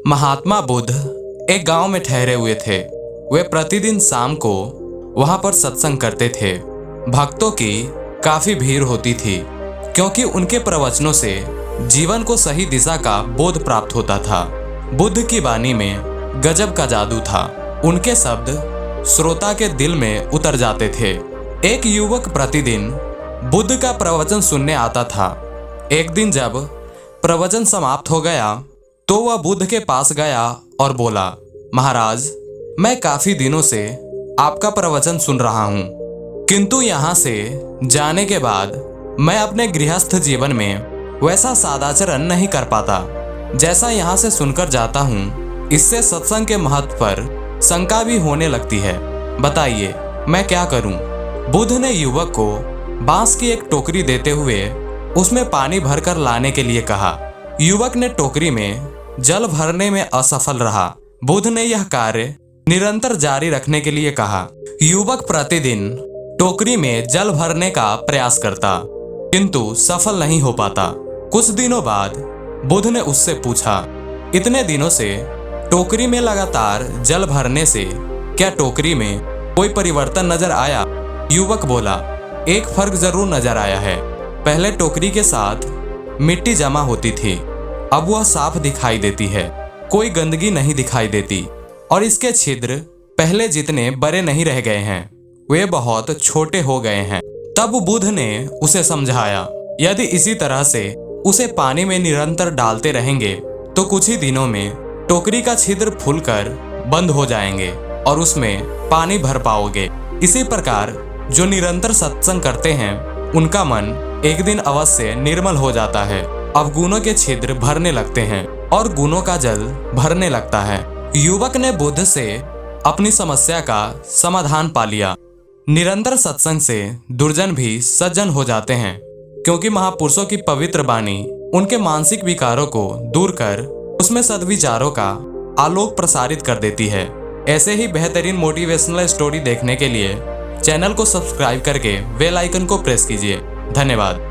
महात्मा बुद्ध एक गांव में ठहरे हुए थे। वे प्रतिदिन शाम को वहां पर सत्संग करते थे। भक्तों की काफी भीड़ होती थी क्योंकि उनके प्रवचनों से जीवन को सही दिशा का बोध प्राप्त होता था। बुद्ध की वाणी में गजब का जादू था। उनके शब्द श्रोता के दिल में उतर जाते थे। एक युवक प्रतिदिन बुद्ध का प्रवचन सुनने आता था। एक दिन जब प्रवचन समाप्त हो गया तो वह बुद्ध के पास गया और बोला, महाराज, मैं काफी दिनों से आपका प्रवचन सुन रहा हूँ, किंतु यहाँ से जाने के बाद मैं अपने गृहस्थ जीवन में वैसा सदाचरण नहीं कर पाता जैसा यहाँ से सुनकर जाता हूँ। इससे सत्संग के महत्व पर शंका भी होने लगती है। बताइए मैं क्या करूँ? बुद्ध ने युवक को बांस की एक टोकरी देते हुए उसमें पानी भरकर लाने के लिए कहा। युवक ने टोकरी में जल भरने में असफल रहा। बुद्ध ने यह कार्य निरंतर जारी रखने के लिए कहा। युवक प्रतिदिन टोकरी में जल भरने का प्रयास करता किंतु सफल नहीं हो पाता। कुछ दिनों बाद बुद्ध ने उससे पूछा, इतने दिनों से टोकरी में लगातार जल भरने से क्या टोकरी में कोई परिवर्तन नजर आया? युवक बोला, एक फर्क जरूर नजर आया है। पहले टोकरी के साथ मिट्टी जमा होती थी, अब वह साफ दिखाई देती है। कोई गंदगी नहीं दिखाई देती और इसके छिद्र पहले जितने बड़े नहीं रह गए हैं, वे बहुत छोटे हो गए हैं। तब बुद्ध ने उसे समझाया, यदि इसी तरह से उसे पानी में निरंतर डालते रहेंगे तो कुछ ही दिनों में टोकरी का छिद्र फूलकर बंद हो जाएंगे और उसमें पानी भर पाओगे। इसी प्रकार जो निरंतर सत्संग करते हैं उनका मन एक दिन अवश्य निर्मल हो जाता है। अवगुणों के छिद्र भरने लगते हैं और गुणों का जल भरने लगता है। युवक ने बुद्ध से अपनी समस्या का समाधान पा लिया। निरंतर सत्संग से दुर्जन भी सज्जन हो जाते हैं क्योंकि महापुरुषों की पवित्र वाणी उनके मानसिक विकारों को दूर कर उसमें सद्विचारों का आलोक प्रसारित कर देती है। ऐसे ही बेहतरीन मोटिवेशनल स्टोरी देखने के लिए चैनल को सब्सक्राइब करके बेल आइकन को प्रेस कीजिए। धन्यवाद।